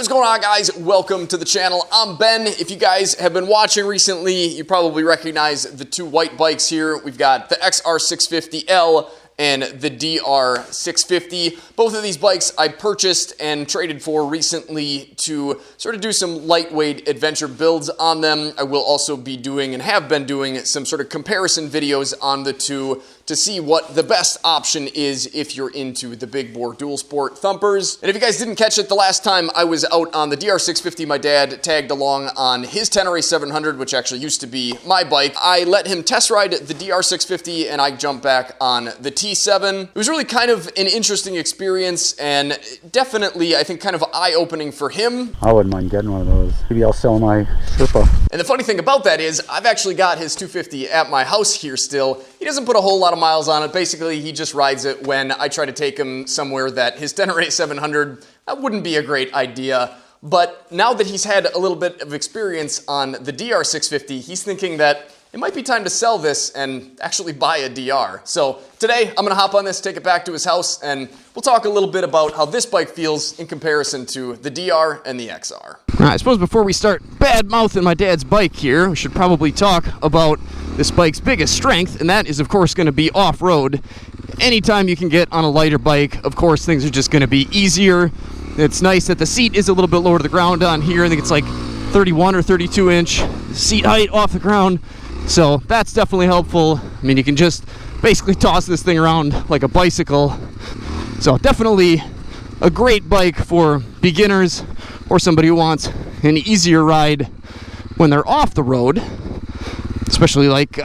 What is going on, guys? Welcome to the channel. I'm Ben. If you guys have been watching recently, you probably recognize the two white bikes here. We've got the XR650L and the DR650. Both of these bikes I purchased and traded for recently to sort of do some lightweight adventure builds on them. I will also be doing and have been doing some sort of comparison videos on the two to see what the best option is if you're into the big bore dual sport thumpers. And if you guys didn't catch it, the last time I was out on the DR650, my dad tagged along on his Tenere 700, which actually used to be my bike. I let him test ride the DR650 and I jumped back on the T7. It was really kind of an interesting experience and definitely, I think, kind of eye-opening for him. I wouldn't mind getting one of those. Maybe I'll sell my Sherpa. And the funny thing about that is I've actually got his 250 at my house here still. He doesn't put a whole lot of miles on it. Basically, he just rides it when I try to take him somewhere that his Tenere 700, that wouldn't be a great idea. But now that he's had a little bit of experience on the DR650, he's thinking that it might be time to sell this and actually buy a DR. So today, I'm gonna hop on this, take it back to his house, and we'll talk a little bit about how this bike feels in comparison to the DR and the XR. All right, I suppose before we start bad-mouthing my dad's bike here, we should probably talk about this bike's biggest strength, and that is, of course, going to be off-road. Anytime you can get on a lighter bike, of course, things are just going to be easier. It's nice that the seat is a little bit lower to the ground on here. I think it's like 31 or 32 inch seat height off the ground, so that's definitely helpful. I mean, you can just basically toss this thing around like a bicycle. So definitely a great bike for beginners or somebody who wants an easier ride when they're off the road. Especially like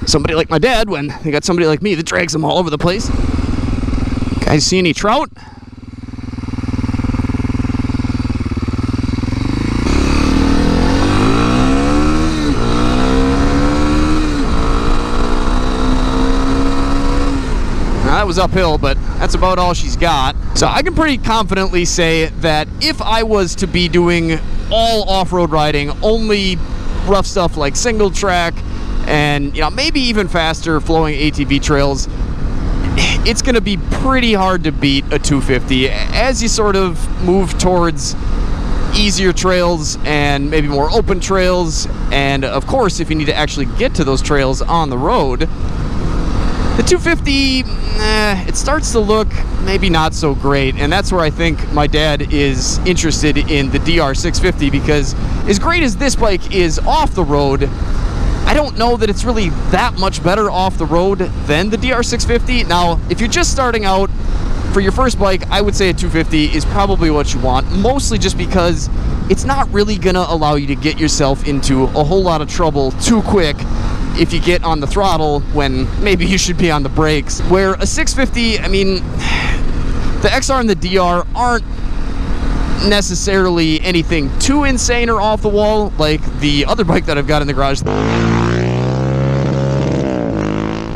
somebody like my dad, when they got somebody like me that drags them all over the place. Guys, see any trout? That was uphill, but that's about all she's got. So I can pretty confidently say that if I was to be doing all off-road riding, only rough stuff like single track and, you know, maybe even faster flowing ATV trails, it's going to be pretty hard to beat a 250. As you sort of move towards easier trails and maybe more open trails, and of course if you need to actually get to those trails on the road, the 250, it starts to look maybe not so great, and that's where I think my dad is interested in the DR650, because as great as this bike is off the road, I don't know that it's really that much better off the road than the DR650. Now, if you're just starting out, for your first bike, I would say a 250 is probably what you want, mostly just because it's not really gonna allow you to get yourself into a whole lot of trouble too quick if you get on the throttle when maybe you should be on the brakes. Where a 650, I mean, the XR and the DR aren't necessarily anything too insane or off the wall like the other bike that I've got in the garage.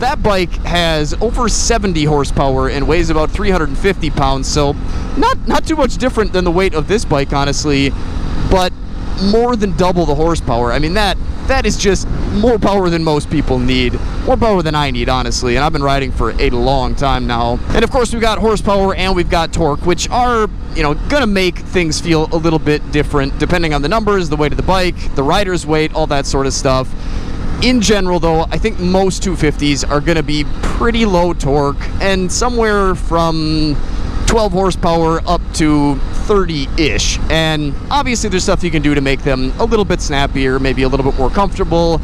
That bike has over 70 horsepower and weighs about 350 pounds, so not too much different than the weight of this bike, honestly, but more than double the horsepower. I mean, that is just more power than most people need. More power than I need, honestly, and I've been riding for a long time now. And of course, we've got horsepower and we've got torque, which are, you know, gonna make things feel a little bit different depending on the numbers, the weight of the bike, the rider's weight, all that sort of stuff. In general, though, I think most 250s are gonna be pretty low torque and somewhere from 12 horsepower up to 30-ish, and obviously there's stuff you can do to make them a little bit snappier, maybe a little bit more comfortable,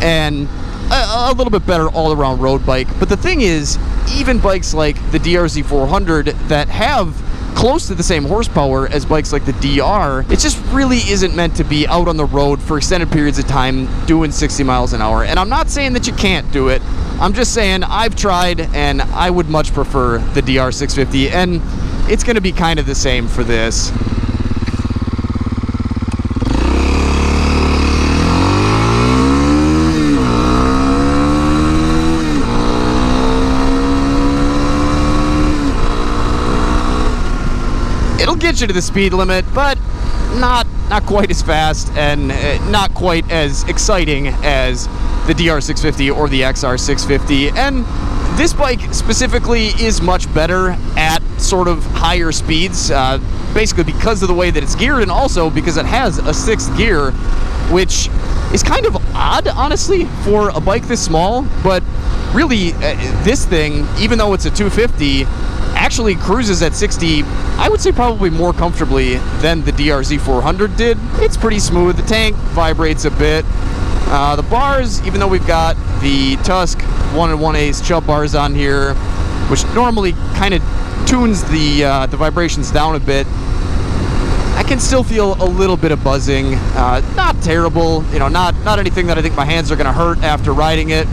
and a little bit better all-around road bike. But the thing is, even bikes like the DRZ400 that have close to the same horsepower as bikes like the DR, it just really isn't meant to be out on the road for extended periods of time doing 60 miles an hour. And I'm not saying that you can't do it. I'm just saying I've tried and I would much prefer the DR650, and it's going to be kind of the same for this. It'll get you to the speed limit, but not quite as fast and not quite as exciting as the DR650 or the XR650. And this bike specifically is much better at sort of higher speeds. basically because of the way that it's geared, and also because it has a 6th gear, which is kind of odd, honestly, for a bike this small. But really, this thing, even though it's a 250, actually cruises at 60, I would say probably more comfortably than the DRZ 400 did. It's pretty smooth. The tank vibrates a bit. The bars, even though we've got the Tusk 1 1/8 chub bars on here, which normally kind of tunes the vibrations down a bit, I can still feel a little bit of buzzing. Not terrible, you know, not anything that I think my hands are going to hurt after riding it,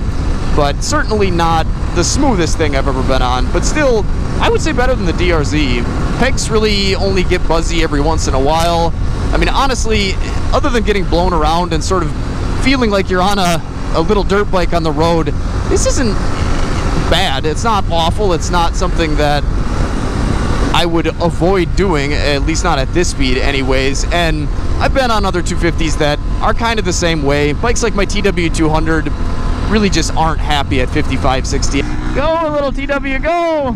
but certainly not the smoothest thing I've ever been on. But still, I would say better than the DRZ. Pegs really only get buzzy every once in a while. I mean, honestly, other than getting blown around and sort of feeling like you're on a little dirt bike on the road, this isn't bad. It's not awful. It's not something that I would avoid doing, at least not at this speed anyways. And I've been on other 250s that are kind of the same way. Bikes like my TW200 really just aren't happy at 55, 60. Go, little TW, go!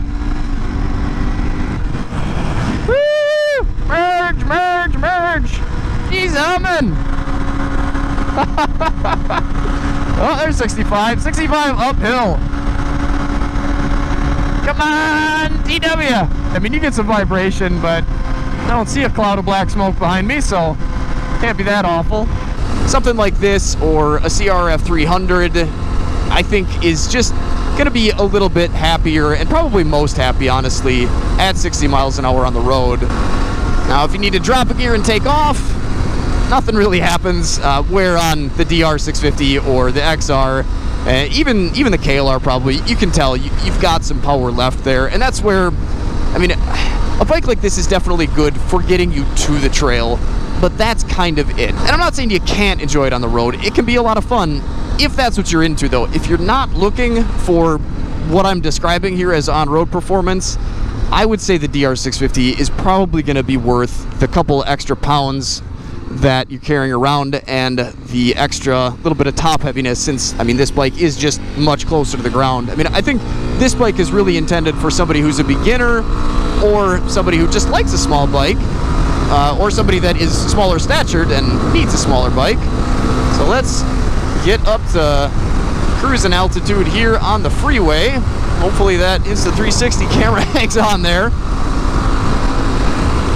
Woo! Merge, merge, merge! He's humming! Oh, there's 65. 65 uphill. Come on, TW! I mean, you get some vibration, but I don't see a cloud of black smoke behind me, so can't be that awful. Something like this, or a CRF 300, I think is just gonna be a little bit happier, and probably most happy, honestly, at 60 miles an hour on the road. Now, if you need to drop a gear and take off, nothing really happens. Where on the DR 650 or the XR, even the KLR, probably, you can tell you've got some power left there, and that's where, I mean, a bike like this is definitely good for getting you to the trail, but that's kind of it. And I'm not saying you can't enjoy it on the road. It can be a lot of fun if that's what you're into, though. If you're not looking for what I'm describing here as on-road performance, I would say the DR 650 is probably going to be worth the couple extra pounds that you're carrying around and the extra little bit of top heaviness, since, I mean, this bike is just much closer to the ground. I mean, I think this bike is really intended for somebody who's a beginner, or somebody who just likes a small bike, or somebody that is smaller statured and needs a smaller bike. So let's get up to cruising altitude here on the freeway. Hopefully that Insta360 camera hangs on there.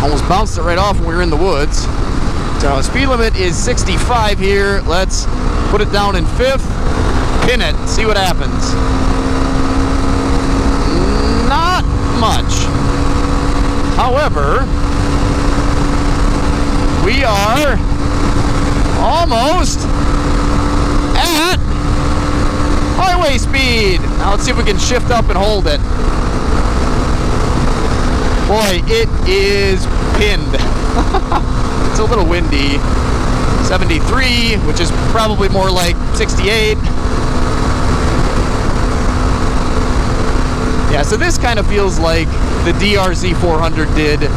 Almost bounced it right off when we were in the woods. So speed limit is 65 here. Let's put it down in 5th, pin it, see what happens. Not much. However, we are almost at highway speed. Now let's see if we can shift up and hold it. Boy, it is pinned. It's a little windy. 73, which is probably more like 68. Yeah, so this kind of feels like the DRZ 400 did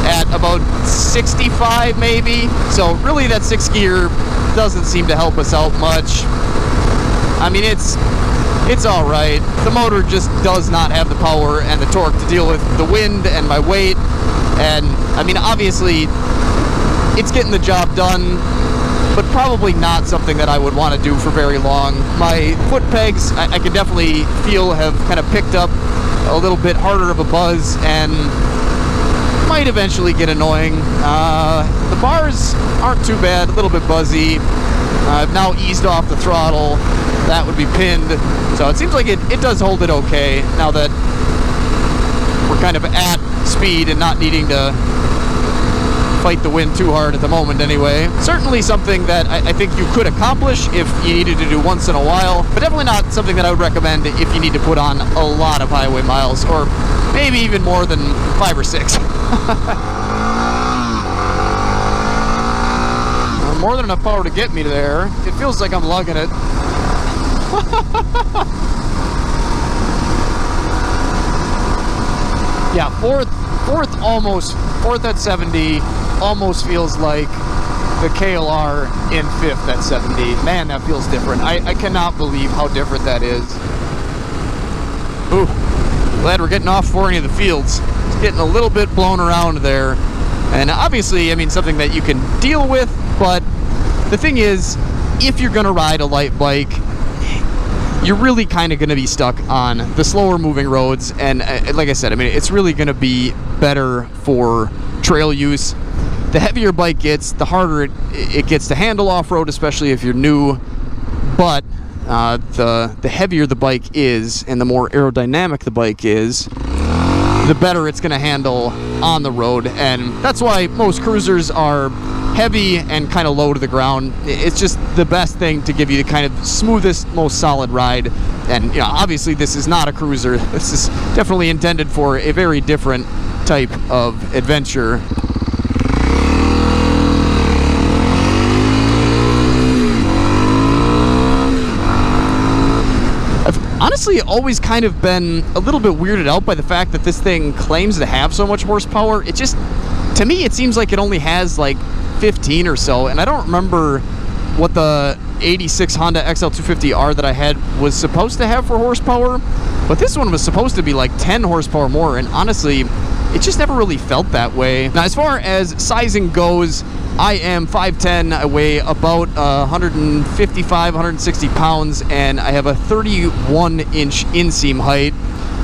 at about 65 maybe. So really that 6th gear doesn't seem to help us out much. I mean, it's all right. The motor just does not have the power and the torque to deal with the wind and my weight. And I mean, obviously, it's getting the job done, but probably not something that I would want to do for very long. My foot pegs, I can definitely feel have kind of picked up a little bit harder of a buzz, and might eventually get annoying. The bars aren't too bad, a little bit buzzy. I've now eased off the throttle. That would be pinned. So it seems like it does hold it okay now that we're kind of at speed and not needing to fight the wind too hard at the moment anyway. Certainly something that I think you could accomplish if you needed to do once in a while, but definitely not something that I would recommend if you need to put on a lot of highway miles, or maybe even more than 5 or 6. More than enough power to get me there. It feels like I'm lugging it. Yeah, fourth at 70 almost feels like the KLR in 5th at 70. Man, that feels different. I cannot believe how different that is. Ooh, glad we're getting off 40 of the fields. It's getting a little bit blown around there. And obviously, I mean, something that you can deal with, but the thing is, if you're going to ride a light bike, you're really kind of going to be stuck on the slower moving roads. And like I said, I mean, it's really going to be better for trail use. The heavier bike gets, the harder it gets to handle off-road, especially if you're new. But the heavier the bike is and the more aerodynamic the bike is, the better it's going to handle on the road. And that's why most cruisers are heavy and kind of low to the ground. It's just the best thing to give you the kind of smoothest, most solid ride. And obviously this is not a cruiser. This is definitely intended for a very different type of adventure. Honestly, always kind of been a little bit weirded out by the fact that this thing claims to have so much horsepower. It just, to me, it seems like it only has like 15 or so, and I don't remember what the 86 Honda XL250R that I had was supposed to have for horsepower, but this one was supposed to be like 10 horsepower more, and honestly, it just never really felt that way. Now, as far as sizing goes, I am 5'10", I weigh about 155, 160 pounds, and I have a 31-inch inseam height,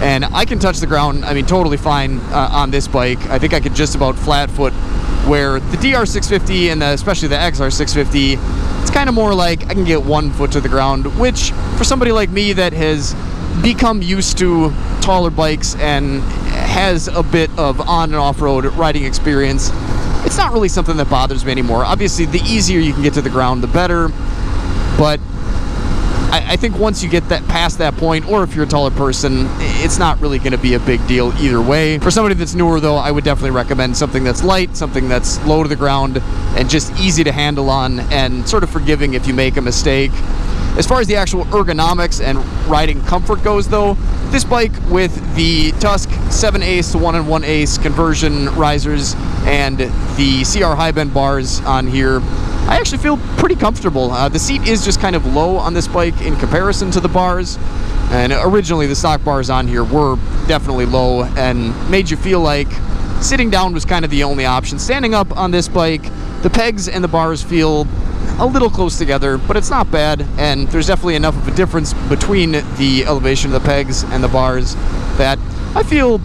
and I can touch the ground, I mean, totally fine on this bike. I think I could just about flat foot, where the DR650 and especially the XR650, it's kind of more like I can get 1 foot to the ground, which for somebody like me that has become used to taller bikes and has a bit of on and off-road riding experience, it's not really something that bothers me anymore. Obviously, the easier you can get to the ground, the better, but I think once you get that past that point, or if you're a taller person, it's not really going to be a big deal either way. For somebody that's newer, though, I would definitely recommend something that's light, something that's low to the ground, and just easy to handle on, and sort of forgiving if you make a mistake. As far as the actual ergonomics and riding comfort goes, though, this bike with the Tusk 7 Ace to 1-in-1 Ace conversion risers and the CR high bend bars on here, I actually feel pretty comfortable. The seat is just kind of low on this bike in comparison to the bars, and originally the stock bars on here were definitely low and made you feel like sitting down was kind of the only option. Standing up on this bike, the pegs and the bars feel a little close together, but it's not bad, and there's definitely enough of a difference between the elevation of the pegs and the bars that I feel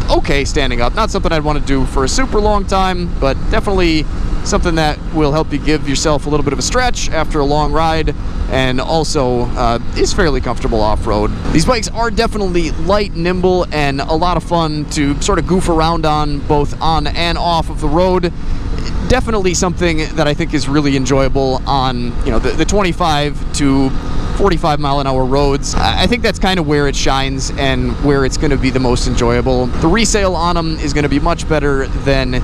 okay standing up. Not something I'd want to do for a super long time, but definitely something that will help you give yourself a little bit of a stretch after a long ride, and also is fairly comfortable off-road. These bikes are definitely light, nimble, and a lot of fun to sort of goof around on, both on and off of the road. Definitely something that I think is really enjoyable on, the 25 to 45 mile an hour roads. I think that's kind of where it shines and where it's going to be the most enjoyable. The resale on them is going to be much better than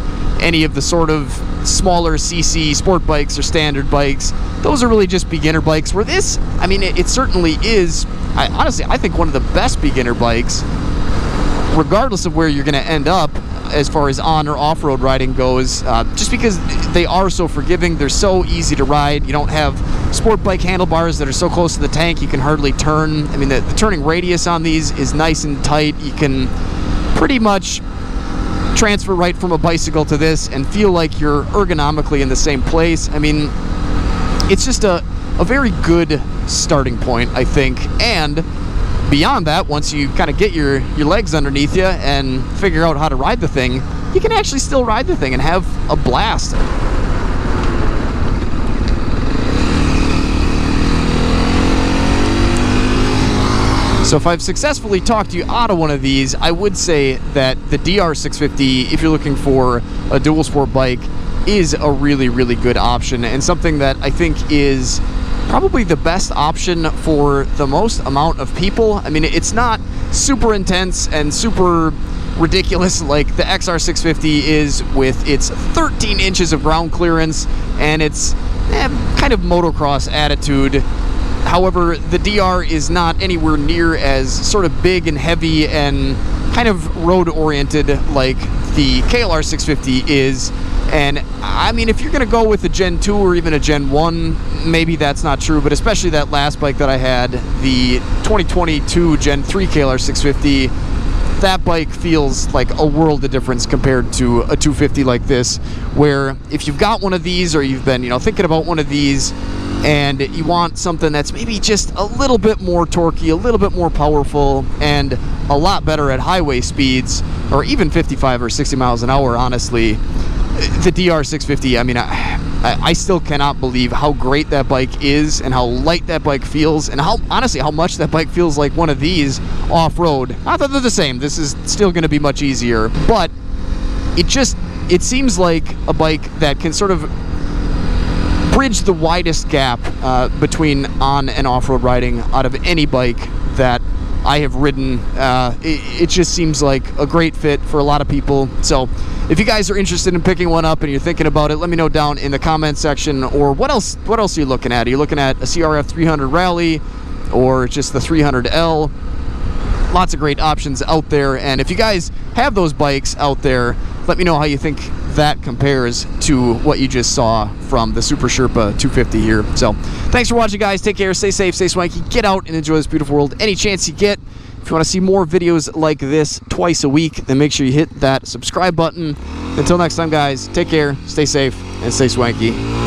any of the sort of smaller CC sport bikes or standard bikes. Those are really just beginner bikes, where this, I mean, it certainly is, honestly, I think one of the best beginner bikes, regardless of where you're going to end up as far as on or off-road riding goes, just because they are so forgiving. They're so easy to ride. You don't have sport bike handlebars that are so close to the tank you can hardly turn. I mean, the turning radius on these is nice and tight. You can pretty much transfer right from a bicycle to this and feel like you're ergonomically in the same place. I mean, it's just a very good starting point, I think. And beyond that, once you kind of get your legs underneath you and figure out how to ride the thing, you can actually still ride the thing and have a blast. So if I've successfully talked you out of one of these, I would say that the DR650, if you're looking for a dual sport bike, is a really, really good option, and something that I think is probably the best option for the most amount of people. I mean, it's not super intense and super ridiculous like the XR650 is, with its 13 inches of ground clearance and its kind of motocross attitude. However, the DR is not anywhere near as sort of big and heavy and kind of road-oriented like the KLR 650 is. And I mean, if you're going to go with a Gen 2 or even a Gen 1, maybe that's not true, but especially that last bike that I had, the 2022 Gen 3 KLR 650, that bike feels like a world of difference compared to a 250 like this, where if you've got one of these or you've been, thinking about one of these and you want something that's maybe just a little bit more torquey, a little bit more powerful, and a lot better at highway speeds, or even 55 or 60 miles an hour, honestly, the DR650, I mean, I still cannot believe how great that bike is and how light that bike feels, and honestly how much that bike feels like one of these off-road. Not that they're the same, this is still going to be much easier, but it seems like a bike that can sort of bridge the widest gap between on and off-road riding out of any bike that I have ridden. It just seems like a great fit for a lot of people. So if you guys are interested in picking one up and you're thinking about it, let me know down in the comment section. Or what else are you looking at? Are you looking at a CRF 300 Rally or just the 300L? Lots of great options out there. And if you guys have those bikes out there, let me know how you think that compares to what you just saw from the Super Sherpa 250 here. So thanks for watching, guys. Take care, stay safe, stay swanky, get out and enjoy this beautiful world any chance you get. If you want to see more videos like this twice a week, then make sure you hit that subscribe button. Until next time, guys, take care, stay safe, and stay swanky.